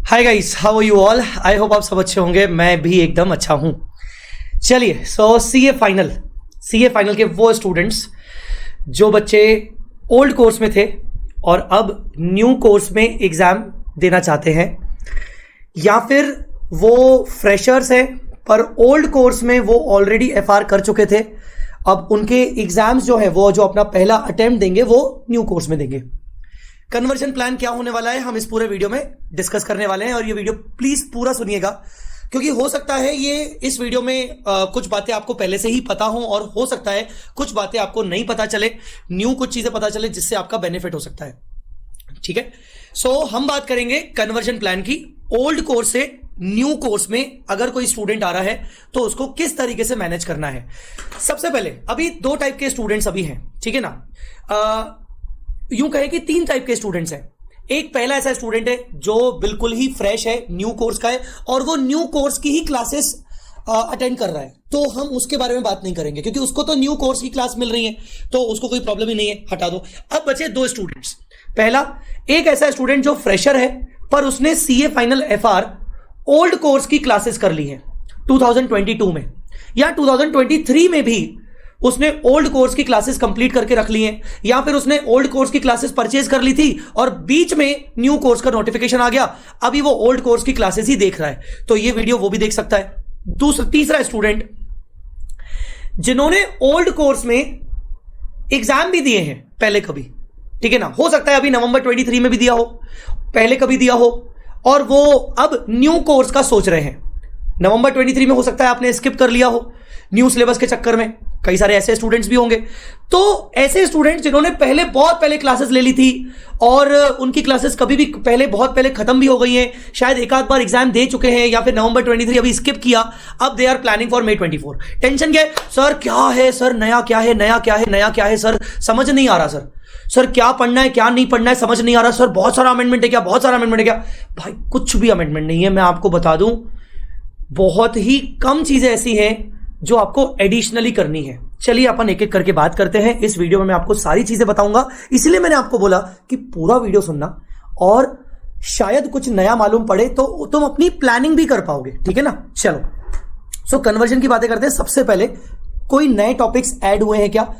Hi guys, how are you all. I hope आप सब अच्छे होंगे। मैं भी एकदम अच्छा हूं। चलिए, सीए फाइनल के वो स्टूडेंट्स जो बच्चे ओल्ड कोर्स में थे और अब न्यू कोर्स में एग्जाम देना चाहते हैं, या फिर वो फ्रेशर्स हैं पर ओल्ड कोर्स में वो ऑलरेडी एफआर कर चुके थे, अब उनके एग्जाम्स जो है वो जो अपना पहला अटेम्प्ट देंगे वो न्यू कोर्स में देंगे। कन्वर्जन प्लान क्या होने वाला है हम इस पूरे वीडियो में डिस्कस करने वाले हैं, और ये वीडियो प्लीज पूरा सुनिएगा, क्योंकि हो सकता है ये इस वीडियो में कुछ बातें आपको पहले से ही पता हो और हो सकता है कुछ बातें आपको नहीं पता चले, न्यू कुछ चीजें पता चले जिससे आपका बेनिफिट हो सकता है। ठीक है, हम बात करेंगे कन्वर्जन प्लान की। ओल्ड कोर्स से न्यू कोर्स में अगर कोई स्टूडेंट आ रहा है तो उसको किस तरीके से मैनेज करना है। सबसे पहले अभी दो टाइप के स्टूडेंट्स अभी हैं, ठीक है ना। यूं कहे कि तीन टाइप के स्टूडेंट्स हैं। एक पहला ऐसा स्टूडेंट है जो बिल्कुल ही फ्रेश है, न्यू कोर्स का है और वो न्यू कोर्स की ही क्लासेस अटेंड कर रहा है, तो हम उसके बारे में बात नहीं करेंगे क्योंकि उसको तो न्यू कोर्स की क्लास मिल रही है तो उसको कोई प्रॉब्लम ही नहीं है, हटा दो। अब बचे दो स्टूडेंट्स। पहला एक ऐसा स्टूडेंट जो फ्रेशर है पर उसने CA final FR old course की क्लासेस कर ली है 2022 में, या 2023 में भी उसने ओल्ड कोर्स की क्लासेस कंप्लीट करके रख ली हैं, या फिर उसने ओल्ड कोर्स की क्लासेस परचेज कर ली थी और बीच में न्यू कोर्स का नोटिफिकेशन आ गया, अभी वो ओल्ड कोर्स की क्लासेस ही देख रहा है, तो ये वीडियो वो भी देख सकता है। तीसरा स्टूडेंट जिन्होंने ओल्ड कोर्स में एग्जाम भी दिए हैं पहले कभी, ठीक है ना, हो सकता है अभी नवंबर 23 में भी दिया हो, पहले कभी दिया हो, और वो अब न्यू कोर्स का सोच रहे हैं। नवंबर 23 में हो सकता है आपने स्किप कर लिया हो न्यू सिलेबस के चक्कर में, कई सारे ऐसे स्टूडेंट्स भी होंगे। तो ऐसे स्टूडेंट्स जिन्होंने बहुत पहले क्लासेस ले ली थी और उनकी क्लासेस कभी भी बहुत पहले खत्म भी हो गई हैं, शायद एक आध बार एग्जाम दे चुके हैं या फिर नवंबर 23 अभी स्किप किया, अब they are planning for May 24। Tension क्या है सर, क्या है सर, नया क्या है, नया क्या है, नया क्या है सर, समझ नहीं आ रहा सर क्या पढ़ना है क्या नहीं पढ़ना है समझ नहीं आ रहा सर, बहुत सारा अमेंडमेंट है क्या, बहुत सारा अमेंडमेंट है क्या। भाई कुछ भी अमेंडमेंट नहीं है, मैं आपको बता दूं, बहुत ही कम चीजें ऐसी हैं जो आपको एडिशनली करनी है। चलिए अपन एक एक करके बात करते हैं। इस वीडियो में मैं आपको सारी चीजें बताऊंगा, इसलिए मैंने आपको बोला कि पूरा वीडियो सुनना, और शायद कुछ नया मालूम पड़े तो तुम अपनी प्लानिंग भी कर पाओगे, ठीक है ना। चलो कन्वर्जन की बातें करते हैं। सबसे पहले कोई नए टॉपिक्स ऐड हुए हैं क्या?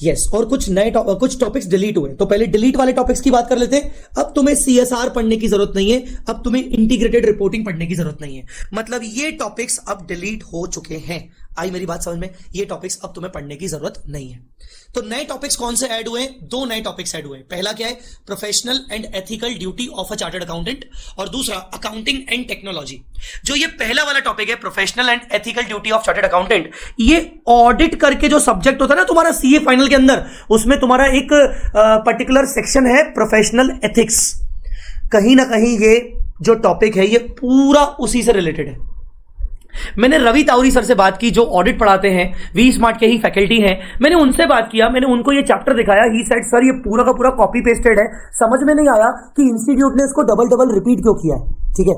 यस, और कुछ टॉपिक्स डिलीट हुए, तो पहले डिलीट वाले टॉपिक्स की बात कर लेते हैं। अब तुम्हें सीएसआर पढ़ने की जरूरत नहीं है, अब तुम्हें इंटीग्रेटेड रिपोर्टिंग पढ़ने की जरूरत नहीं है, मतलब ये टॉपिक्स अब डिलीट हो चुके हैं। आई मेरी बात समझ में? ये टॉपिक्स अब तुम्हें पढ़ने की जरूरत नहीं है। तो नए टॉपिक्स कौन से ऐड हुए? दो नए टॉपिक्स ऐड हुए। पहला क्या है? Professional and ethical duty of a chartered accountant, और दूसरा अकाउंटिंग एंड टेक्नोलॉजी। जो ये पहला वाला टॉपिक है professional and ethical duty of chartered accountant, ये ऑडिट करके जो सब्जेक्ट होता है ना तुम्हारा सीए फाइनल के अंदर, उसमें तुम्हारा एक पर्टिकुलर सेक्शन है प्रोफेशनल एथिक्स। कहीं ना कहीं ये जो टॉपिक है ये पूरा उसी से रिलेटेड है। मैंने रवि तावरी सर से बात की जो ऑडिट पढ़ाते हैं, वी स्मार्ट के ही फैकल्टी हैं, मैंने उनसे बात किया, मैंने उनको ये चैप्टर दिखाया। ही सेड सर ये पूरा का पूरा कॉपी पेस्टेड है, समझ में नहीं आया कि इंस्टीट्यूट ने इसको डबल रिपीट क्यों किया है। ठीक है,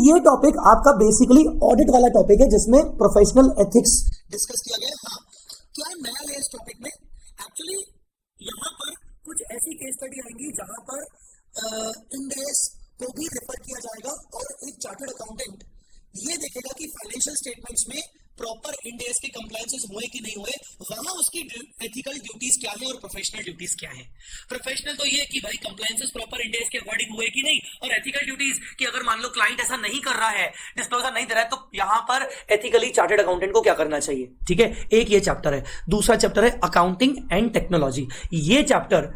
ये टॉपिक आपका बेसिकली ऑडिट वाला टॉपिक है जिसमें प्रोफेशनल एथिक्स डिस्कस किया गया है। हाँ, क्या नया है इस टॉपिक में? एक्चुअली यहाँ पर कुछ ऐसी केस स्टडी आएंगी जहां पर इंड एस को भी रेफर किया जाएगा और एक चार्टर्ड अकाउंटेंट ये देखेगा कि फाइनेंशियल स्टेटमेंट्स में प्रॉपर इंड एस के कंप्लायंसेस हुए कि नहीं हुए, वहां उसकी एथिकल ड्यूटीज क्या है और प्रोफेशनल ड्यूटीज क्या है। प्रोफेशनल तो ये कि भाई कंप्लायंसेस प्रॉपर इंड एस के अकॉर्डिंग हुए कि नहीं, और एथिकल ड्यूटीज कि अगर मान लो क्लाइंट ऐसा नहीं कर रहा है, डिस्क्लोजर नहीं दे रहा है, तो यहां पर एथिकली चार्टर्ड अकाउंटेंट को क्या करना चाहिए। ठीक है, एक ये चैप्टर है। दूसरा चैप्टर है अकाउंटिंग एंड टेक्नोलॉजी। ये चैप्टर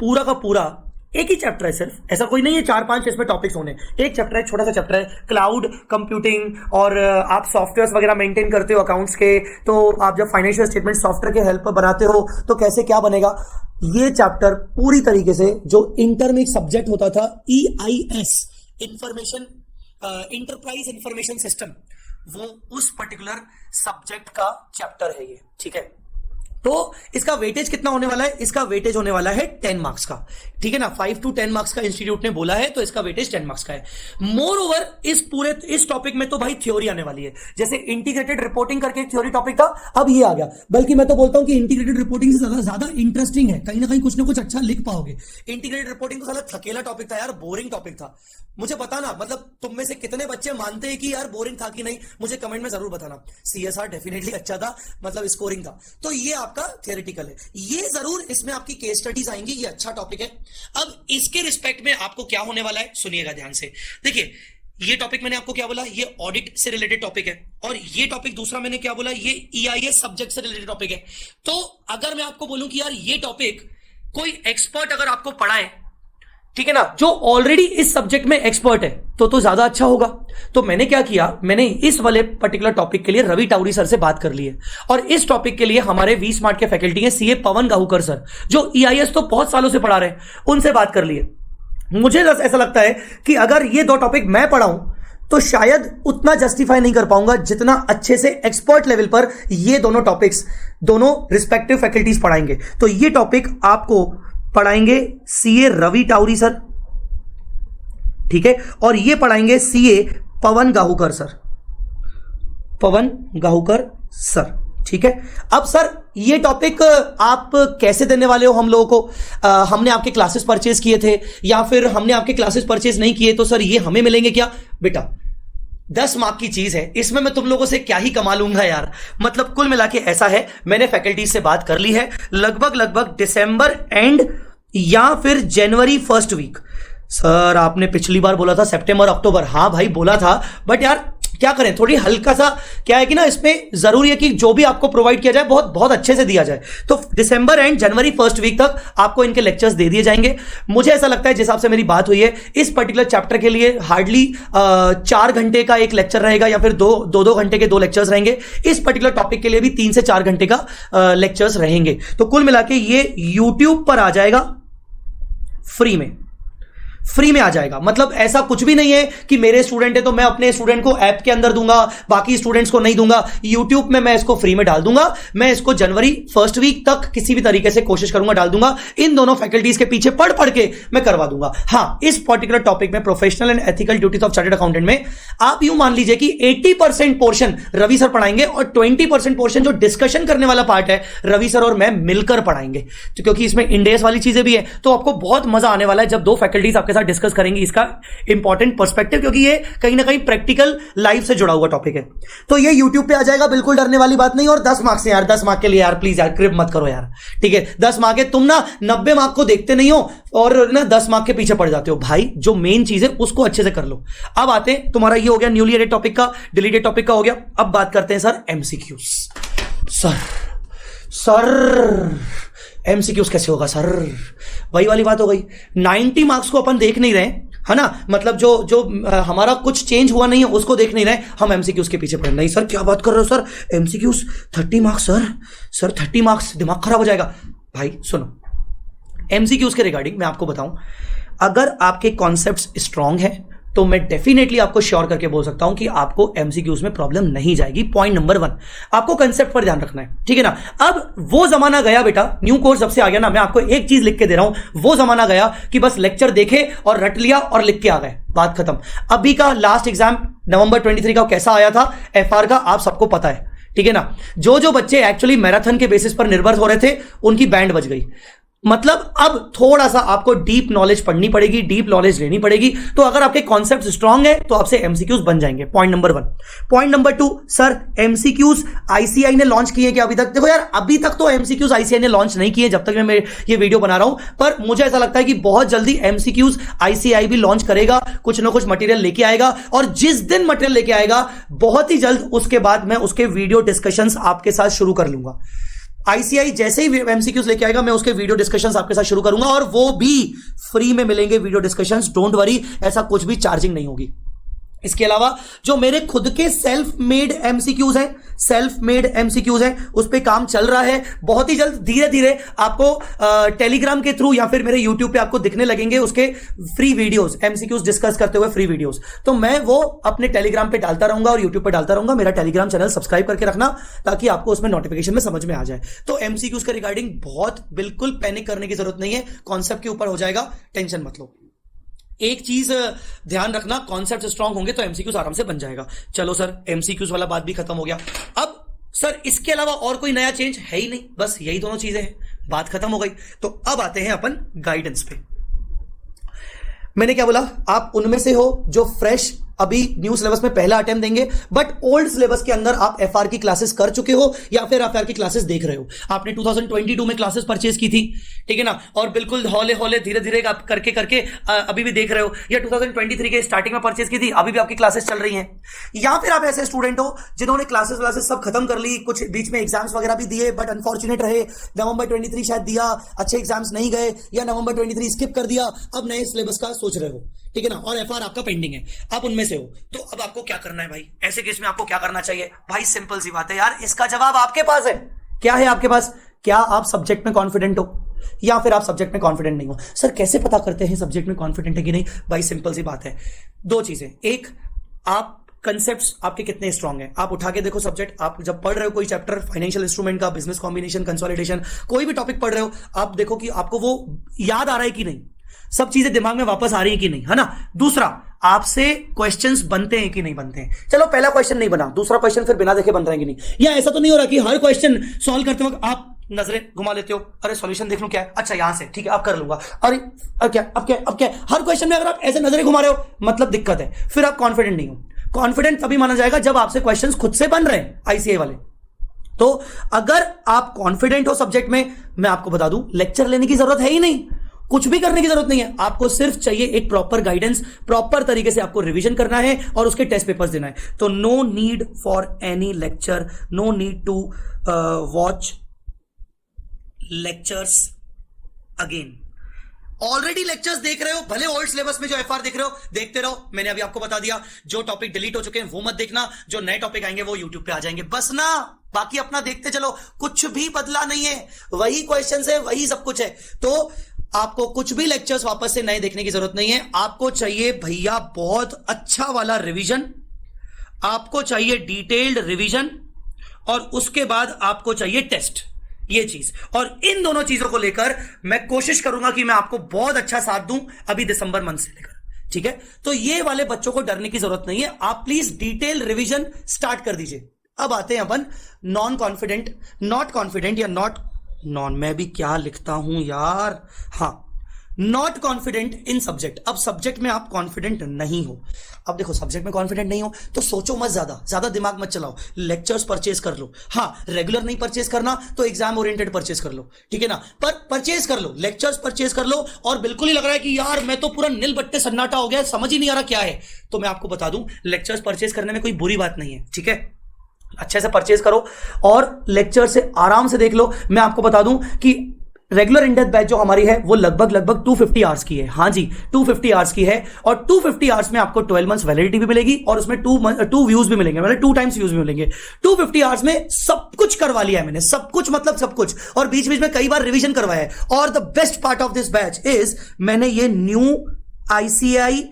पूरा का पूरा एक ही चैप्टर है, सिर्फ ऐसा कोई नहीं है 4-5 इसमें टॉपिक्स होने। एक चैप्टर है, छोटा सा चैप्टर है, क्लाउड कंप्यूटिंग, और आप सॉफ्टवेयर्स वगैरह मेंटेन करते हो अकाउंट्स के, तो आप जब फाइनेंशियल स्टेटमेंट सॉफ्टवेयर के हेल्प पर बनाते हो तो कैसे क्या बनेगा। ये चैप्टर पूरी तरीके से जो इंटर में एक सब्जेक्ट होता था EIS, information enterprise information system, वो उस पर्टिकुलर सब्जेक्ट का चैप्टर है ये। ठीक है, तो इसका वेटेज कितना होने वाला है? इसका वेटेज होने वाला है 10 मार्क्स का, ठीक है ना। 5 to 10 मार्क्स का इंस्टीट्यूट ने बोला है, तो इसका वेटेज 10 मार्क्स का है। मोर ओवर इस टॉपिक में तो भाई थ्योरी आने वाली है। जैसे इंटीग्रेटेड रिपोर्टिंग करके एक थ्योरी टॉपिक था, अब ये आ गया। बल्कि मैं तो बोलता हूं कि इंटीग्रेटेड रिपोर्टिंग से ज्यादा इंटरेस्टिंग है, कहीं ना कहीं कुछ ना कुछ अच्छा लिख पाओगे। इंटीग्रेटेड रिपोर्टिंग तो साला थकेला टॉपिक था यार, बोरिंग टॉपिक था। मुझे बताना, मतलब तुम में से कितने बच्चे मानते हैं कि यार बोरिंग था कि नहीं, मुझे कमेंट में जरूर बताना। सीएसआर डेफिनेटली अच्छा था, मतलब स्कोरिंग था। तो ये आपका थियोरेटिकल है, ये जरूर इसमें आपकी केस स्टडीज आएंगी, ये अच्छा टॉपिक है। अब इसके रिस्पेक्ट में आपको क्या होने वाला है, सुनिएगा ध्यान से। देखिए, ये टॉपिक मैंने आपको क्या बोला, ये ऑडिट से रिलेटेड टॉपिक है, और ये टॉपिक दूसरा मैंने क्या बोला, ये ईआईएस सब्जेक्ट से रिलेटेड टॉपिक है। तो अगर मैं आपको बोलूं कि यार ये टॉपिक कोई एक्सपर्ट अगर आपको पढ़ाए, ठीक है ना, जो ऑलरेडी इस सब्जेक्ट में एक्सपर्ट है, तो ज्यादा अच्छा होगा। तो मैंने क्या किया, मैंने इस वाले पर्टिकुलर टॉपिक के लिए रवि टाउरी सर से बात कर ली है, और इस टॉपिक के लिए हमारे वी स्मार्ट के फैकल्टी हैं सीए पवन गाहूकर सर, जो ईआईएस तो बहुत सालों से पढ़ा रहे हैं, उनसे बात कर ली है। मुझे ऐसा लगता है कि अगर ये दो टॉपिक मैं पढ़ाऊं तो शायद उतना जस्टिफाई नहीं कर पाऊंगा जितना अच्छे से एक्सपर्ट लेवल पर ये दोनों टॉपिक्स, दोनों रिस्पेक्टिव फैकल्टीज पढ़ाएंगे। तो ये टॉपिक आपको पढ़ाएंगे सीए रवि टाउरी सर, ठीक है, और ये पढ़ाएंगे सीए पवन गाहूकर सर, पवन गाहूकर सर, ठीक है। अब सर ये टॉपिक आप कैसे देने वाले हो हम लोगों को? हमने आपके क्लासेस परचेज किए थे या फिर हमने आपके क्लासेस परचेज नहीं किए, तो सर ये हमें मिलेंगे क्या? बेटा 10 मार्क की चीज है, इसमें मैं तुम लोगों से क्या ही कमा लूंगा यार। मतलब कुल मिला के ऐसा है, मैंने फैकल्टी से बात कर ली है, लगभग दिसंबर एंड या फिर जनवरी फर्स्ट वीक। सर आपने पिछली बार बोला था सितंबर अक्टूबर, हाँ भाई बोला था, बट यार क्या करें, थोड़ी हल्का सा क्या है कि ना, इसमें जरूरी है कि जो भी आपको प्रोवाइड किया जाए बहुत बहुत अच्छे से दिया जाए। तो दिसंबर एंड जनवरी फर्स्ट वीक तक आपको इनके लेक्चर्स दे दिए जाएंगे। मुझे ऐसा लगता है, जिस हिसाब से मेरी बात हुई है, इस पर्टिकुलर चैप्टर के लिए हार्डली 4 घंटे का एक लेक्चर रहेगा, या फिर दो घंटे के 2 लेक्चर्स रहेंगे। इस पर्टिकुलर टॉपिक के लिए भी 3 से 4 घंटे का लेक्चर्स रहेंगे। तो कुल मिला के ये यूट्यूब पर आ जाएगा फ्री में आ जाएगा। मतलब ऐसा कुछ भी नहीं है कि मेरे स्टूडेंट है तो मैं अपने स्टूडेंट को ऐप के अंदर दूंगा, बाकी स्टूडेंट्स को नहीं दूंगा। यूट्यूब में मैं इसको फ्री में डाल दूंगा। मैं इसको जनवरी फर्स्ट वीक तक किसी भी तरीके से कोशिश करूंगा डाल दूंगा। इन दोनों फैकल्टीज के पीछे पढ़ के मैं करवा दूंगा। हाँ, इस पर्टिकुलर टॉपिक में professional and ethical duties of chartered accountant में आप यूं मान लीजिए कि 80% पोर्शन रवि सर पढ़ाएंगे और 20% पोर्शन जो डिस्कशन करने वाला पार्ट है रवि सर और मैं मिलकर पढ़ाएंगे। तो क्योंकि इसमें इंडेस वाली चीजें भी है, तो आपको बहुत मजा आने वाला है जब 2 फैकल्टीज आपके साथ डिस्कस करेंगी इसका इंपॉर्टेंट पर्सपेक्टिव, क्योंकि ये कहीं ना कहीं प्रैक्टिकल लाइफ से जुड़ा हुआ टॉपिक है। तो ये यूट्यूब पे आ जाएगा, बिल्कुल डरने वाली बात नहीं। और 10 मार्क्स है यार, 10 मार्क के लिए यार प्लीज यार क्रिप मत करो यार, ठीक है। 10 मार्क है, तुम ना 90 मार्क को देखते नहीं हो और ना 10 मार्क के पीछे पड़ जाते हो। भाई जो मेन चीज है उसको अच्छे से कर लो। अब आते हैं, तुम्हारा ये हो गया न्यूली एडेड टॉपिक का, डिलीटेड टॉपिक का हो गया। अब बात करते हैं सर एमसीक्यूज। सर एमसीक्यूज कैसे होगा सर? वही वाली बात हो गई, 90 मार्क्स को अपन देख नहीं रहे, है ना। मतलब जो हमारा कुछ चेंज हुआ नहीं है उसको देख नहीं रहे, हम एमसीक्यूज के पीछे पड़े। नहीं सर क्या बात कर रहे हो sir, MCQs 30 marks sir 30 marks, दिमाग खराब हो जाएगा। भाई सुनो, एमसीक्यूज के रिगार्डिंग मैं आपको बताऊं, अगर आपके कॉन्सेप्ट्स स्ट्रांग है तो मैं डेफिनेटली आपको श्योर करके बोल सकता हूं कि आपको एमसीक्यूज में प्रॉब्लम नहीं जाएगी। पॉइंट नंबर 1, आपको कंसेप्ट पर ध्यान रखना है, ठीक है ना। अब वो जमाना गया बेटा, न्यू कोर्स जब से आ गया ना, मैं आपको एक चीज लिख के दे रहा हूं, वो जमाना गया कि बस लेक्चर देखे और रट लिया और लिख के आ गए, बात खत्म। अभी का लास्ट एग्जाम नवंबर 23 का कैसा आया था एफआर का, आप सबको पता है, ठीक है ना। जो बच्चे एक्चुअली मैराथन के बेसिस पर निर्भर हो रहे थे उनकी बैंड बज गई। मतलब अब थोड़ा सा आपको डीप नॉलेज पढ़नी पड़ेगी, डीप नॉलेज लेनी पड़ेगी। तो अगर आपके कॉन्सेप्ट स्ट्रांग है तो आपसे एमसीक्यूज बन जाएंगे। Point number 1। Point number 2, sir MCQs ICI ने लॉन्च किए क्या अभी तक? देखो यार, अभी तक तो एमसीक्यूज आईसीआई ने लॉन्च नहीं किए जब तक मैं ये वीडियो बना रहा हूं, पर मुझे ऐसा लगता है कि बहुत जल्दी एमसीक्यूज आईसीआई भी लॉन्च करेगा, कुछ ना कुछ मटेरियल लेके आएगा। और जिस दिन मटेरियल लेके आएगा बहुत ही जल्द उसके बाद मैं उसके वीडियो डिस्कशंस आपके साथ शुरू कर लूंगा। आईसीआई जैसे ही एमसीक्यूज लेके आएगा मैं उसके वीडियो डिस्कशंस आपके साथ शुरू करूंगा, और वो भी फ्री में मिलेंगे वीडियो डिस्कशंस। डोंट वरी, ऐसा कुछ भी चार्जिंग नहीं होगी। इसके अलावा जो मेरे खुद के सेल्फ मेड एमसीक्यूज हैं उस पे काम चल रहा है। बहुत ही जल्द धीरे धीरे आपको टेलीग्राम के थ्रू या फिर मेरे यूट्यूब पे आपको दिखने लगेंगे उसके फ्री वीडियोस, एमसीक्यूज डिस्कस करते हुए फ्री वीडियोस। तो मैं वो अपने टेलीग्राम पे डालता रहूंगा और यूट्यूब पे डालता रहूंगा। मेरा टेलीग्राम चैनल सब्सक्राइब करके रखना ताकि आपको उसमें नोटिफिकेशन में समझ में आ जाए। तो एमसीक्यूज के रिगार्डिंग बहुत बिल्कुल पैनिक करने की जरूरत नहीं है, कॉन्सेप्ट के ऊपर हो जाएगा, टेंशन मत लो। एक चीज ध्यान रखना, कॉन्सेप्ट स्ट्रांग होंगे तो एमसीक्यूज आराम से बन जाएगा। चलो सर, एमसीक्यूज वाला बात भी खत्म हो गया। अब सर इसके अलावा और कोई नया चेंज है ही नहीं, बस यही दोनों चीजें हैं, बात खत्म हो गई। तो अब आते हैं अपन गाइडेंस पे। मैंने क्या बोला, आप उनमें से हो जो फ्रेश अभी न्यू सिलेबस में पहला अटेम्प्ट देंगे, बट ओल्ड सिलेबस के अंदर आप एफआर की क्लासेस कर चुके हो या फिर एफआर की क्लासेस देख रहे हो। आपने 2022 में क्लासेस परचेज की थी, ठीक है ना, और बिल्कुल हौले हौले धीरे धीरे आप करके करके अभी भी देख रहे हो, या 2023 के स्टार्टिंग में परचेज की थी, अभी भी आपकी क्लासेस चल रही हैं। या फिर आप ऐसे स्टूडेंट हो जिन्होंने क्लासेस सब खत्म कर ली, कुछ बीच में एग्जाम्स वगैरह भी दिए बट अनफॉर्चुनेट रहे, नवंबर 23 शायद दिया, अच्छे एग्जाम्स नहीं गए, या नवंबर 23 स्किप कर दिया, अब नए सिलेबस का सोच रहे हो, ठीक है ना, और एफआर आपका पेंडिंग है, आप उनमें से हो। तो अब आपको क्या करना है भाई, ऐसे केस में आपको क्या करना चाहिए भाई? सिंपल सी बात है यार, इसका जवाब आपके पास है। क्या है आपके पास? क्या आप सब्जेक्ट में कॉन्फिडेंट हो या फिर आप सब्जेक्ट में कॉन्फिडेंट नहीं हो? सर कैसे पता करते हैं सब्जेक्ट में कॉन्फिडेंट है कि नहीं? भाई सिंपल सी बात है, दो चीजें। एक, आप कंसेप्ट्स आपके कितने स्ट्रांग हैं। आप उठा के देखो सब्जेक्ट, आप जब पढ़ रहे हो कोई चैप्टर, फाइनेंशियल इंस्ट्रूमेंट का, बिजनेस कॉम्बिनेशन, कंसोलिडेशन, कोई भी टॉपिक पढ़ रहे हो, आप देखो कि आपको वो याद आ रहा है कि नहीं, सब चीजें दिमाग में वापस आ रही है कि नहीं, है ना। दूसरा, आपसे क्वेश्चंस बनते हैं कि नहीं बनते हैं। चलो पहला क्वेश्चन नहीं बना, दूसरा क्वेश्चन फिर बिना देखे बन रहा है कि नहीं। या ऐसा तो नहीं हो रहा कि हर क्वेश्चन सॉल्व करते वक्त आप नजरें घुमा लेते हो, अरे सॉल्यूशन देख लूं क्या है, अच्छा यहां से, ठीक है आप कर लूंगा, अरे अब क्या। हर क्वेश्चन में अगर आप ऐसे नजरें घुमा रहे हो, मतलब दिक्कत है, फिर आप कॉन्फिडेंट नहीं हो। कॉन्फिडेंट तभी माना जाएगा जब आपसे क्वेश्चंस खुद से बन रहे हैं, आईसीए वाले। तो अगर आप कॉन्फिडेंट हो सब्जेक्ट में, मैं आपको बता दूं, लेक्चर लेने की जरूरत है ही नहीं, कुछ भी करने की जरूरत नहीं है। आपको सिर्फ चाहिए एक प्रॉपर गाइडेंस, प्रॉपर तरीके से आपको रिवीजन करना है और उसके टेस्ट पेपर्स देना है। तो no need for any lecture, no need to watch lectures again. Already lectures देख रहे हो, भले ओल्ड सिलेबस में जो एफआर देख रहे हो देखते रहो। मैंने अभी आपको बता दिया, जो टॉपिक डिलीट हो चुके हैं वो मत देखना, जो नए टॉपिक आएंगे वो यूट्यूब पे आ जाएंगे, बस ना। बाकी अपना देखते चलो, कुछ भी बदला नहीं है, वही क्वेश्चंस है, वही सब कुछ है। तो आपको कुछ भी लेक्चर्स वापस से नए देखने की जरूरत नहीं है। आपको चाहिए भैया बहुत अच्छा वाला रिवीजन, आपको चाहिए डिटेल्ड रिवीजन, और उसके बाद आपको चाहिए टेस्ट, ये चीज। और इन दोनों चीजों को लेकर मैं कोशिश करूंगा कि मैं आपको बहुत अच्छा साथ दूं अभी दिसंबर मंथ से लेकर, ठीक है। तो ये वाले बच्चों को डरने की जरूरत नहीं है, आप प्लीज डिटेल रिवीजन स्टार्ट कर दीजिए। अब आते हैं अपन नॉन कॉन्फिडेंट, नॉट कॉन्फिडेंट या नॉट नॉन, मैं भी क्या लिखता हूं यार, हाँ, नॉट कॉन्फिडेंट इन सब्जेक्ट। अब सब्जेक्ट में आप कॉन्फिडेंट नहीं हो। अब देखो, सब्जेक्ट में कॉन्फिडेंट नहीं हो तो सोचो मत, ज्यादा दिमाग मत चलाओ, लेक्चर्स परचेज कर लो। हाँ, रेगुलर नहीं परचेज करना तो एग्जाम ओरिएंटेड परचेज कर लो, ठीक है ना, पर परचेज कर लो, लेक्चर्स परचेज कर लो। और बिल्कुल ही लग रहा है कि यार मैं तो पूरा नील बट्टे सन्नाटा हो गया, समझ ही नहीं आ रहा क्या है, तो मैं आपको बता दूं, लेक्चर्स परचेज करने में कोई बुरी बात नहीं है, ठीक है। अच्छे से परचेज करो और लेक्चर से आराम से देख लो। मैं आपको बता दूं कि रेगुलर इन डेप्थ बैच जो हमारी है वो लगभग 250 आवर्स की है। हाँ जी, 250 आवर्स की है, और 250 आवर्स में आपको 12 मंथ्स वैलिडिटी भी मिलेगी और उसमें 2 व्यूज भी मिलेंगे, मतलब 2 टाइम्स व्यूज भी मिलेंगे। 250 आवर्स में सब कुछ करवा लिया है मैंने, सब कुछ मतलब सब कुछ, और बीच बीच में कई बार रिवीजन करवाया है। और the best part of this batch is, मैंने ये न्यू आईसीआई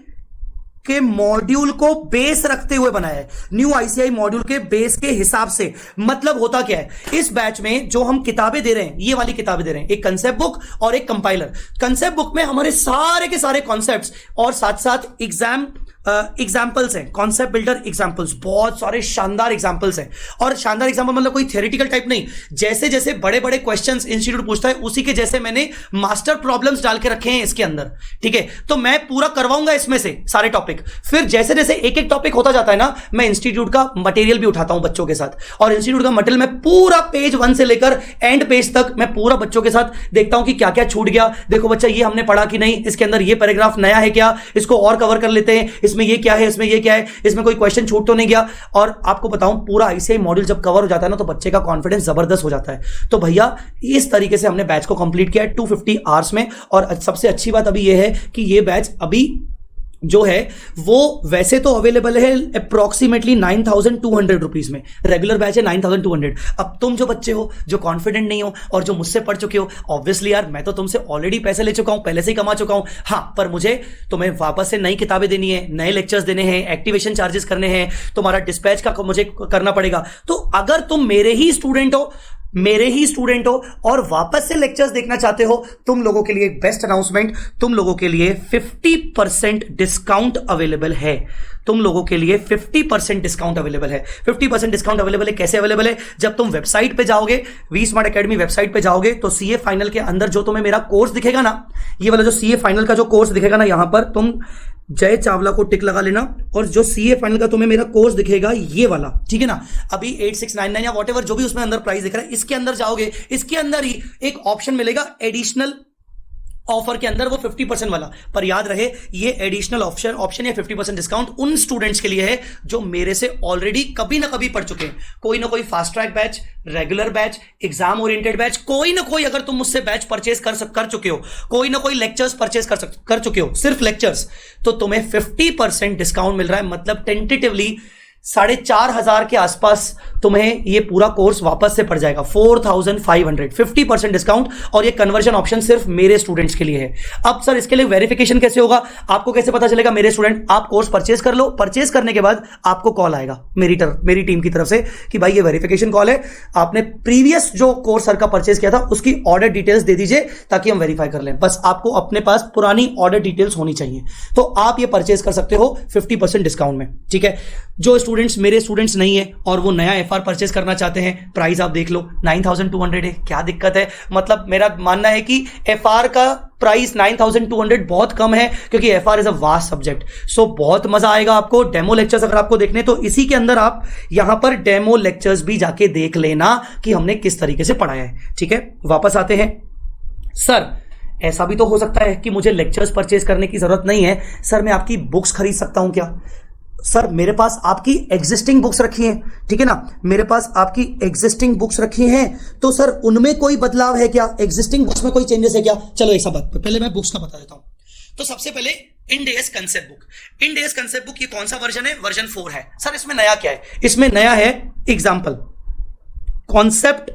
के मॉड्यूल को बेस रखते हुए बनाया है, न्यू आईसीआई मॉड्यूल के बेस के हिसाब से। मतलब होता क्या है, इस बैच में जो हम किताबें दे रहे हैं, ये वाली किताबें दे रहे हैं, एक कंसेप्ट बुक और एक कंपाइलर। कंसेप्ट बुक में हमारे सारे के सारे कॉन्सेप्ट्स और साथ साथ एग्जाम्पल्स हैं, कॉन्सेप्ट बिल्डर एग्जाम्पल्स, बहुत सारे शानदार एग्जाम्पल्स हैं। और शानदार एग्जाम्पल मतलब कोई थ्योरेटिकल टाइप नहीं, जैसे जैसे बड़े बड़े क्वेश्चंस इंस्टीट्यूट पूछता है उसी के जैसे मैंने मास्टर प्रॉब्लम्स डाल के रखे हैं इसके अंदर, ठीक है। तो मैं पूरा करवाऊंगा इसमें से सारे टॉपिक, फिर जैसे जैसे एक एक टॉपिक होता जाता है ना, मैं इंस्टीट्यूट का मटेरियल भी उठाता हूं बच्चों के साथ, और इंस्टीट्यूट का मटेरियल मैं पूरा पेज 1 से लेकर एंड पेज तक मैं पूरा बच्चों के साथ देखता हूं कि क्या क्या छूट गया। देखो बच्चा, ये हमने पढ़ा कि नहीं, इसके अंदर ये पैराग्राफ नया है क्या, इसको और कवर कर लेते हैं, इसमें ये क्या है, इसमें ये क्या है, इसमें कोई क्वेश्चन छूट तो नहीं गया। और आपको बताऊं, पूरा आईसीआई मॉड्यूल जब कवर हो जाता है ना, तो बच्चे का कॉन्फिडेंस जबरदस्त हो जाता है। तो भैया इस तरीके से हमने बैच को कंप्लीट किया है 250 आवर्स में। और सबसे अच्छी बात अभी ये है कि ये बैच अभी जो है वो वैसे तो अवेलेबल है अप्रोक्सीमेटली 9,200 रुपीज में, रेगुलर बैच है 9,200। अब तुम जो बच्चे हो, जो कॉन्फिडेंट नहीं हो और जो मुझसे पढ़ चुके हो, ऑब्वियसली यार मैं तो तुमसे ऑलरेडी पैसे ले चुका हूं, पहले से ही कमा चुका हूं। हाँ, पर मुझे तुम्हें वापस से नई किताबें देनी है, नए लेक्चर्स देने हैं, एक्टिवेशन चार्जेस करने हैं, तुम्हारा डिस्पैच का मुझे करना पड़ेगा। तो अगर तुम मेरे ही स्टूडेंट हो और वापस से लेक्चर्स देखना चाहते हो, तुम लोगों के लिए एक बेस्ट अनाउंसमेंट, तुम लोगों के लिए 50% डिस्काउंट अवेलेबल है। तुम लोगों के लिए 50% डिस्काउंट अवेलेबल है। 50% डिस्काउंट अवेलेबल है। कैसे अवेलेबल है? जब तुम वेबसाइट पे जाओगे, वी स्मार्ट एकेडमी वेबसाइट पे जाओगे, तो सीए फाइनल के अंदर जो तुम्हें मेरा कोर्स दिखेगा ना, ये वाला जो सीए फाइनल का जो कोर्स दिखेगा ना, यहां पर तुम जय चावला को टिक लगा लेना, और जो सीए फाइनल का तुम्हें मेरा कोर्स दिखेगा ये वाला, ठीक है ना, अभी 8699 या वॉट एवर जो भी उसमें अंदर प्राइस दिख रहा है, इसके अंदर जाओगे, इसके अंदर ही एक ऑप्शन मिलेगा एडिशनल ऑफर के अंदर, वो 50% वाला। पर याद रहे, ये एडिशनल ऑप्शन या 50% डिस्काउंट उन स्टूडेंट्स के लिए है जो मेरे से ऑलरेडी कभी ना कभी पढ़ चुके हैं। कोई ना कोई fast track batch, regular batch, exam oriented batch, कोई ना कोई, अगर तुम मुझसे बैच परचेज कर चुके हो, कोई ना कोई लेक्चर्स परचेज कर चुके हो, सिर्फ लेक्चर्स, तो तुम्हें 50% डिस्काउंट मिल रहा है। मतलब टेंटेटिवली 4,500 के आसपास तुम्हें ये पूरा कोर्स वापस से पड़ जाएगा, 4,500, 50% डिस्काउंट। और ये कन्वर्जन ऑप्शन सिर्फ मेरे स्टूडेंट्स के लिए है। अब सर इसके लिए वेरिफिकेशन कैसे होगा? आपको कैसे पता चलेगा मेरे स्टूडेंट? आप कोर्स परचेज कर लो, परचेज करने के बाद आपको कॉल आएगा मेरी टीम की तरफ से कि भाई ये वेरिफिकेशन कॉल है, आपने प्रीवियस जो कोर्स सर का परचेज किया था उसकी ऑर्डर डिटेल्स दे दीजिए ताकि हम वेरीफाई कर लें। बस आपको अपने पास पुरानी ऑर्डर डिटेल्स होनी चाहिए, तो आप ये परचेज कर सकते हो 50% डिस्काउंट में, ठीक है। जो स्टूडेंट्स मेरे स्टूडेंट्स नहीं है और वो नया एफआर परचेज करना चाहते हैं, प्राइस आप देख लो 9,200 है, क्या दिक्कत है? मतलब मेरा मानना है कि एफआर का प्राइस 9,200 बहुत कम है, क्योंकि FR is a vast subject. So बहुत मजा आएगा आपको। डेमो लेक्चर्स अगर आपको देखने, तो इसी के अंदर आप यहां पर डेमो लेक्चर्स भी जाके देख लेना कि हमने किस तरीके से पढ़ाया है, ठीक है। वापस आते हैं। सर ऐसा भी तो हो सकता है कि मुझे लेक्चर्स परचेज करने की जरूरत नहीं है, सर मैं आपकी बुक्स खरीद सकता हूं क्या? सर मेरे पास आपकी एग्जिस्टिंग बुक्स रखी हैं, ठीक है ना, मेरे पास आपकी एग्जिस्टिंग बुक्स रखी हैं, तो सर उनमें कोई बदलाव है क्या? एग्जिस्टिंग बुक्स में कोई चेंजेस है क्या? चलो एक सब बात, पहले मैं बुक्स का बता देता हूं। तो सबसे पहले Ind AS concept book. Ind AS concept book ये कौन सा वर्जन है? वर्जन 4 है। सर इसमें नया क्या है? इसमें नया है example, concept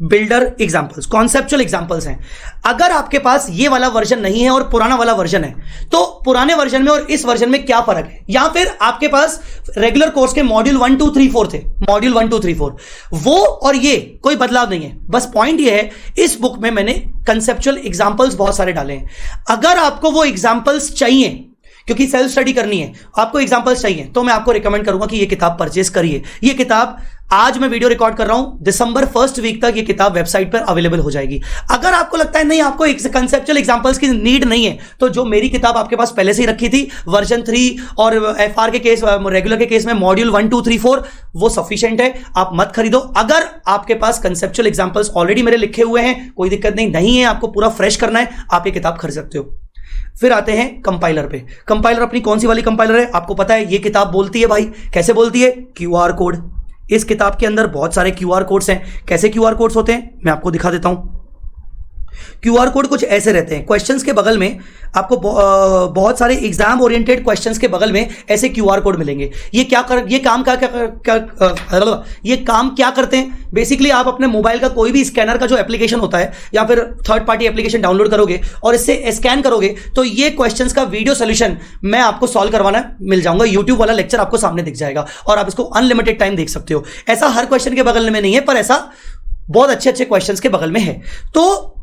builder examples, conceptual examples हैं। अगर आपके पास ये वाला वर्जन नहीं है और पुराना वाला वर्जन है, तो पुराने वर्जन में और इस वर्जन में क्या फर्क है? या फिर आपके पास रेगुलर कोर्स के मॉड्यूल 1 2 3 4 थे, मॉड्यूल 1 2 3 4, वो और ये कोई बदलाव नहीं है। बस पॉइंट ये है, इस बुक में मैंने कंसेप्चुअल एग्जाम्पल्स बहुत सारे डाले हैं। अगर आपको वो एग्जाम्पल्स चाहिए, क्योंकि सेल्फ स्टडी करनी है, आपको एग्जांपल्स चाहिए, तो मैं आपको रिकमेंड करूंगा कि ये किताब परचेज करिए। ये किताब आज मैं वीडियो रिकॉर्ड कर रहा हूं, दिसंबर 1 वीक तक ये किताब वेबसाइट पर अवेलेबल हो जाएगी। अगर आपको लगता है नहीं, आपको कंसेप्चुअल एग्जांपल्स की नीड नहीं है, तो जो मेरी किताब आपके पास पहले से ही रखी थी, वर्जन 3 और एफआर के केस, रेगुलर के केस में मॉड्यूल 1 2 3 4, वो सफिशिएंट है, आप मत खरीदो। अगर आपके पास कंसेप्चुअल एग्जांपल्स ऑलरेडी मेरे लिखे हुए हैं, कोई दिक्कत नहीं है, आपको पूरा फ्रेश करना है, आप ये किताब खरीद सकते हो। फिर आते हैं कंपाइलर पे। कंपाइलर अपनी कौन सी वाली कंपाइलर है? आपको पता है ये किताब बोलती है भाई, कैसे बोलती है? QR code. इस किताब के अंदर बहुत सारे क्यूआर कोड्स हैं। कैसे क्यूआर कोड्स होते हैं मैं आपको दिखा देता हूं। क्यूआर कोड कुछ ऐसे रहते हैं, क्वेश्चंस के बगल में आपको बहुत सारे एग्जाम ओरिएंटेड क्वेश्चंस के बगल में ऐसे क्यूआर कोड मिलेंगे। ये काम क्या करते हैं? बेसिकली आप अपने मोबाइल का कोई भी स्कैनर का जो एप्लीकेशन होता है या फिर थर्ड पार्टी एप्लीकेशन डाउनलोड करोगे और इससे स्कैन करोगे, तो ये क्वेश्चंस का वीडियो सोल्यूशन मैं आपको सॉल्व करवाना मिल जाऊंगा। यूट्यूब वाला लेक्चर आपको सामने दिख जाएगा और आप इसको अनलिमिटेड टाइम देख सकते हो। ऐसा हर क्वेश्चन के बगल में नहीं है, पर ऐसा बहुत अच्छे अच्छे क्वेश्चंस के बगल में है। तो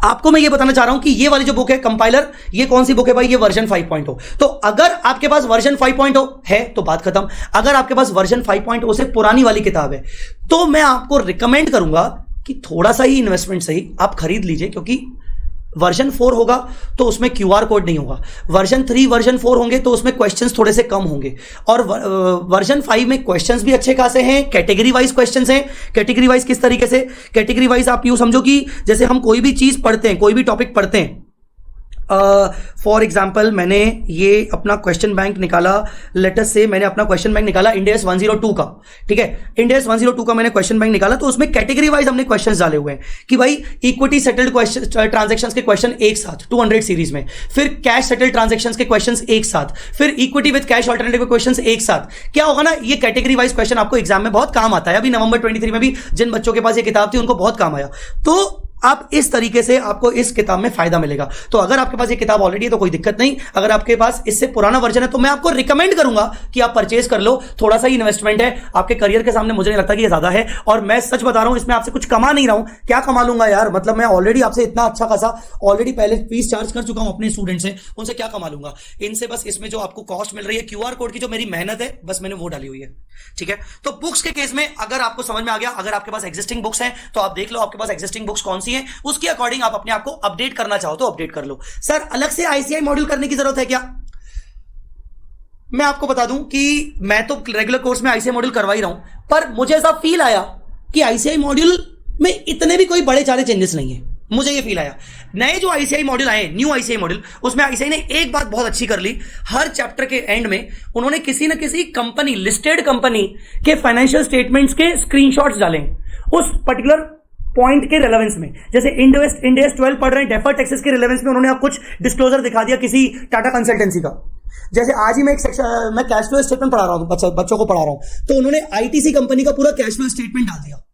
आपको मैं ये बताना चाह रहा हूं कि ये वाली जो बुक है कंपाइलर, ये कौन सी बुक है भाई? ये वर्जन 5.0। तो अगर आपके पास वर्जन 5.0 है तो बात खत्म। अगर आपके पास वर्जन 5.0 से पुरानी वाली किताब है, तो मैं आपको रिकमेंड करूंगा कि थोड़ा सा ही इन्वेस्टमेंट सही आप खरीद लीजिए, क्योंकि वर्जन 4 होगा तो उसमें क्यूआर कोड नहीं होगा, वर्जन 3 वर्जन 4 होंगे तो उसमें क्वेश्चंस थोड़े से कम होंगे, और वर्जन 5 में क्वेश्चंस भी अच्छे खासे हैं, कैटेगरी वाइज क्वेश्चंस हैं। कैटेगरी वाइज किस तरीके से? कैटेगरी वाइज आप यूं समझो कि जैसे हम कोई भी चीज पढ़ते हैं, कोई भी टॉपिक पढ़ते हैं, फॉर एग्जाम्पल मैंने ये अपना क्वेश्चन बैंक निकाला, लेटस से मैंने अपना क्वेश्चन बैंक निकाला इंडेस 102 का, ठीक है, इंडेस 102 का मैंने क्वेश्चन बैंक निकाला, तो उसमें कैटेगरी वाइज हमने क्वेश्चंस डाले हुए हैं कि भाई इक्विटी सेटल्ड ट्रांजेक्शंस के क्वेश्चन एक साथ 200 सीरीज में, फिर कैश सेटल्ड ट्रांजेक्शंस के क्वेश्चंस एक साथ, फिर equity with cash alternative questions एक साथ। क्या होगा ना, ये कैटेगरी वाइज क्वेश्चन आपको एग्जाम में बहुत काम आता है। अभी नवंबर 23 में भी जिन बच्चों के पास ये किताब थी उनको बहुत काम आया। तो आप इस तरीके से आपको इस किताब में फायदा मिलेगा। तो अगर आपके पास ये किताब ऑलरेडी है तो कोई दिक्कत नहीं, अगर आपके पास इससे पुराना वर्जन है तो मैं आपको रिकमेंड करूंगा कि आप परचेज कर लो। थोड़ा सा ही इन्वेस्टमेंट है आपके करियर के सामने, मुझे नहीं लगता कि ये ज्यादा है, और मैं सच बता रहा हूं इसमें आपसे कुछ कमा नहीं रहा हूं। क्या कमा लूंगा यार, मतलब मैं ऑलरेडी आपसे इतना अच्छा खासा ऑलरेडी पहले फीस चार्ज कर चुका हूं अपने स्टूडेंट से, उनसे क्या कमा लूंगा इनसे। बस इसमें जो आपको कॉस्ट मिल रही है क्यूआर कोड की, जो मेरी मेहनत है बस मैंने वो डाली हुई है, ठीक है। तो बुक्स के केस में अगर आपको समझ में आ गया, अगर आपके पास एग्जिस्टिंग बुक्स हैं तो आप देख लो आपके पास एग्जिस्टिंग बुक्स कौन सी हैं, उसके अकॉर्डिंग आप अपने आप को अपडेट करना चाहो तो अपडेट कर लो। सर अलग से आईसीआई मॉड्यूल करने की जरूरत है क्या? मैं आपको बता दूं कि मैं तो रेगुलर कोर्स में आईसीआई मॉड्यूल करवा ही रहा हूं, पर मुझे ऐसा फील आया कि आईसीआई मॉड्यूल में इतने भी कोई बड़े चारे चेंजेस नहीं है। मुझे ये फील आया नए जो आईसीआई मॉड्यूल आए, न्यू आईसीआई मॉड्यूल, उसमें आईसीआई ने एक बात बहुत अच्छी कर ली, हर चैप्टर के एंड में उन्होंने किसी ना किसी कंपनी, लिस्टेड कंपनी के फाइनेंशियल स्टेटमेंट्स के स्क्रीनशॉट्स डाले उस पर्टिकुलर पॉइंट के रेलेवेंस में। जैसे इंडेस 12 पढ़ रहे हैं, डेफर्ड टैक्सेस के रेलेवेंस में उन्होंने आप कुछ डिस्क्लोजर दिखा दिया किसी टाटा कंसल्टेंसी का। जैसे आज ही मैं एक सेक्शन मैं कैश फ्लो स्टेटमेंट पढ़ा रहा हूं, बच्चों को पढ़ा रहा हूं, तो उन्होंने आईटीसी कंपनी का पूरा कैश फ्लो स्टेटमेंट डाल दिया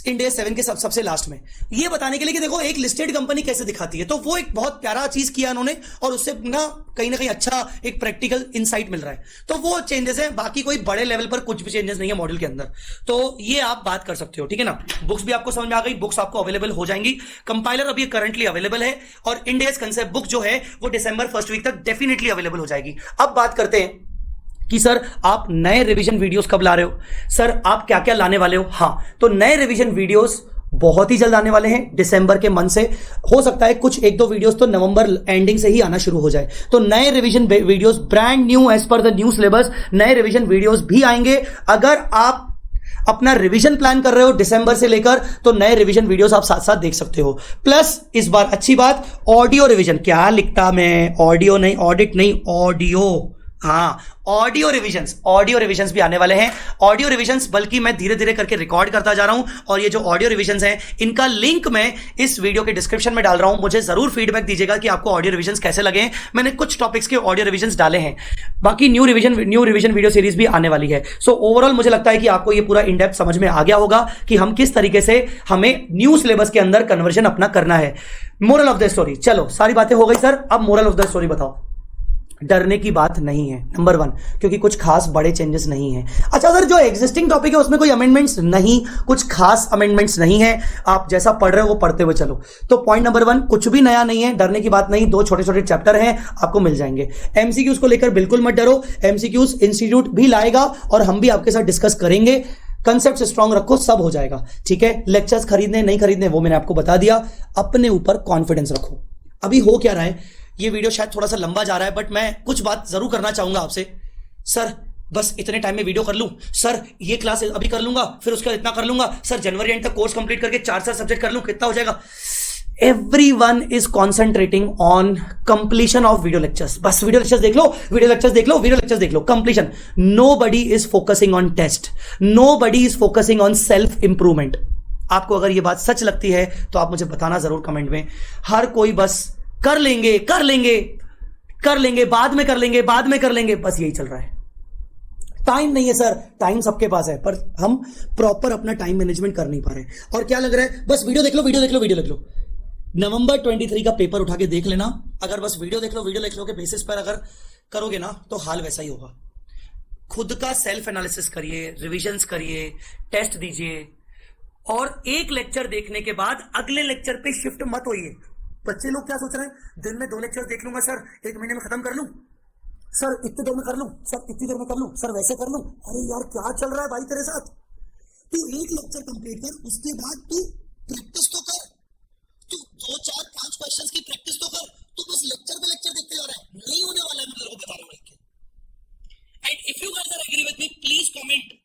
इंडेस 7 के सबसे लास्ट में, ये बताने के लिए कि देखो एक लिस्टेड कंपनी कैसे दिखाती है। तो वो एक बहुत प्यारा चीज किया उन्होंने, और उससे ना कहीं अच्छा एक प्रैक्टिकल इंसाइट मिल रहा है। तो वो चेंजेस है, बाकी कोई बड़े लेवल पर कुछ भी चेंजेस नहीं है मॉडल के अंदर। तो ये आप बात कर सकते हो, ठीक है ना। बुक्स भी आपको समझ में आ गई, बुक्स आपको अवेलेबल हो जाएंगी। कंपाइलर अभी करंटली अवेलेबल है, और इंडेस कंसेप्ट बुक जो है वो दिसंबर फर्स्ट वीक तक डेफिनेटली अवेलेबल हो जाएगी। अब बात करते हैं कि सर आप नए रिवीजन वीडियोस कब ला रहे हो, सर आप क्या क्या लाने वाले हो। हाँ, तो नए रिवीजन वीडियोस बहुत ही जल्द आने वाले हैं, दिसंबर के मंथ से। हो सकता है कुछ एक दो वीडियोस तो नवंबर एंडिंग से ही आना शुरू हो जाए। तो नए revision videos brand new as per the new syllabus, नए रिवीजन वीडियोस भी आएंगे। अगर आप अपना रिवीजन प्लान कर रहे हो दिसंबर से लेकर, तो नए रिवीजन वीडियोस आप साथ साथ देख सकते हो। प्लस इस बार अच्छी बात, ऑडियो रिवीजन, क्या लिखता मैं, ऑडियो नहीं, ऑडिट नहीं, ऑडियो, हाँ ऑडियो रिविजन्स भी आने वाले हैं। ऑडियो रिविजन्स बल्कि मैं धीरे धीरे करके रिकॉर्ड करता जा रहा हूं, और ये जो ऑडियो रिविजन्स हैं इनका लिंक मैं इस वीडियो के डिस्क्रिप्शन में डाल रहा हूं। मुझे जरूर फीडबैक दीजिएगा कि आपको ऑडियो रिविजन्स कैसे लगे। मैंने कुछ टॉपिक्स के ऑडियो रिविजन्स डाले हैं, बाकी न्यू रिविजन वीडियो सीरीज भी आने वाली है। सो ओवरऑल मुझे लगता है कि आपको ये पूरा इन डेप्थ समझ में आ गया होगा कि हम किस तरीके से हमें न्यू सिलेबस के अंदर कन्वर्जन अपना करना है। मोरल ऑफ द स्टोरी, चलो सारी बातें हो गई सर, अब मोरल ऑफ द स्टोरी बताओ। डरने की बात नहीं है, नंबर 1, क्योंकि कुछ खास बड़े चेंजेस नहीं है। अच्छा सर, जो एग्जिस्टिंग टॉपिक है उसमें कोई अमेंडमेंट्स नहीं, कुछ खास अमेंडमेंट्स नहीं है, आप जैसा पढ़ रहे हो वो पढ़ते हुए चलो। तो पॉइंट नंबर 1, कुछ भी नया नहीं है, डरने की बात नहीं। 2 छोटे छोटे चैप्टर हैं, आपको मिल जाएंगे। एमसीक्यूज को लेकर बिल्कुल मत डरो, एमसीक्यूज इंस्टीट्यूट भी लाएगा और हम भी आपके साथ डिस्कस करेंगे। कंसेप्ट स्ट्रांग रखो, सब हो जाएगा, ठीक है। लेक्चर्स खरीदने नहीं खरीदने वो मैंने आपको बता दिया, अपने ऊपर कॉन्फिडेंस रखो। अभी हो क्या रहा है, ये वीडियो शायद थोड़ा सा लंबा जा रहा है, बट मैं कुछ बात जरूर करना चाहूंगा आपसे। सर बस इतने टाइम में वीडियो कर लूं, सर ये क्लास अभी कर लूंगा, फिर उसके बाद इतना कर लूंगा, सर जनवरी एंड तक कोर्स कंप्लीट करके 4 सब्जेक्ट कर लूं, कितना हो जाएगा। Everyone is concentrating on completion of video lectures. बस वीडियो लेक्चर्स देख लो, वीडियो लेक्चर्स देख लो, वीडियो लेक्चर्स देख लो, completion. Nobody is focusing on test. Nobody is focusing on self improvement. आपको अगर ये बात सच लगती है तो आप मुझे बताना जरूर कमेंट में। हर कोई बस कर लेंगे कर लेंगे कर लेंगे, बाद में कर लेंगे, बाद में कर लेंगे, बस यही चल रहा है। टाइम नहीं है सर, टाइम सबके पास है, पर हम प्रॉपर अपना टाइम मैनेजमेंट कर नहीं पा रहे। और क्या लग रहा है, बस वीडियो देख लो, वीडियो देख लो, वीडियो देख लो। नवंबर 23 का पेपर उठा के देख लेना, अगर बस वीडियो देख लो के बेसिस पर अगर करोगे ना तो हाल वैसा ही होगा। खुद का सेल्फ एनालिसिस करिए, रिविजन्स करिए, टेस्ट दीजिए, और एक लेक्चर देखने के बाद अगले लेक्चर पे शिफ्ट मत होइए। बच्चे लोग क्या सोच रहे हैं, दिन में 2 लेक्चर देख लूंगा सर, 1 महीने में खत्म कर लूं, सर इतनी देर में कर लूं, सर इतनी देर में कर लूं, सर वैसे कर लूं। अरे यार क्या चल रहा है भाई तेरे साथ। तू एक लेक्चर कंप्लीट कर, उसके बाद तू प्रैक्टिस तो कर, तू 2 4 5 क्वेश्चंस की प्रैक्टिस तो कर। तू बस लेक्चर पे लेक्चर देखते जा रहा है, नहीं होने वाला है, मैं तेरे को बता रहा हूं। And if you guys are agree with me, please comment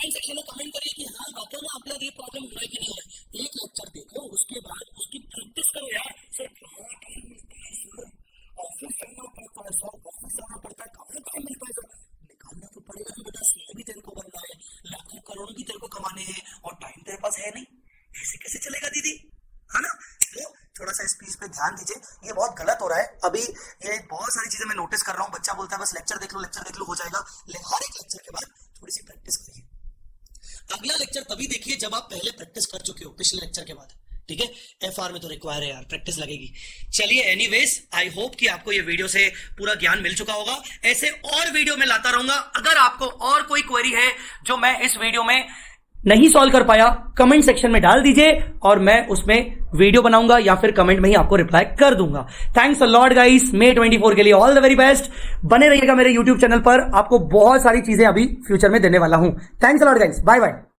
section में कमेंट करिए कि हाँ वाकई में आप लोग ये प्रॉब्लम हो रहा है कि नहीं हो रहा है। एक लेक्चर देखो, उसके बाद उसकी प्रैक्टिस करो यार। सर अभी ये बहुत सारी चीजें मैं नोटिस कर रहा हूं, बच्चा बोलता है बस लेक्चर देख लो हो जाएगा, लेकिन हर एक लेक्चर के बाद थोड़ी सी प्रैक्टिस करिए। अगला लेक्चर तभी देखिए जब आप पहले प्रैक्टिस कर चुके हो पिछले लेक्चर के बाद, ठीक है। एफआर में तो रिक्वायर है यार, प्रैक्टिस लगेगी। चलिए एनीवेज, आई होप कि आपको ये वीडियो से पूरा ज्ञान मिल चुका होगा। ऐसे और वीडियो में लाता रहूंगा। अगर आपको और कोई क्वेरी है जो मैं इस वीडियो में नहीं सॉल्व कर पाया, कमेंट सेक्शन में डाल दीजिए और मैं उसमें वीडियो बनाऊंगा या फिर कमेंट में ही आपको रिप्लाई कर दूंगा। Thanks a lot guys, May 24 के लिए ऑल द वेरी बेस्ट। बने रहिएगा मेरे यूट्यूब चैनल पर, आपको बहुत सारी चीजें अभी फ्यूचर में देने वाला हूं। Thanks a lot guys, bye bye.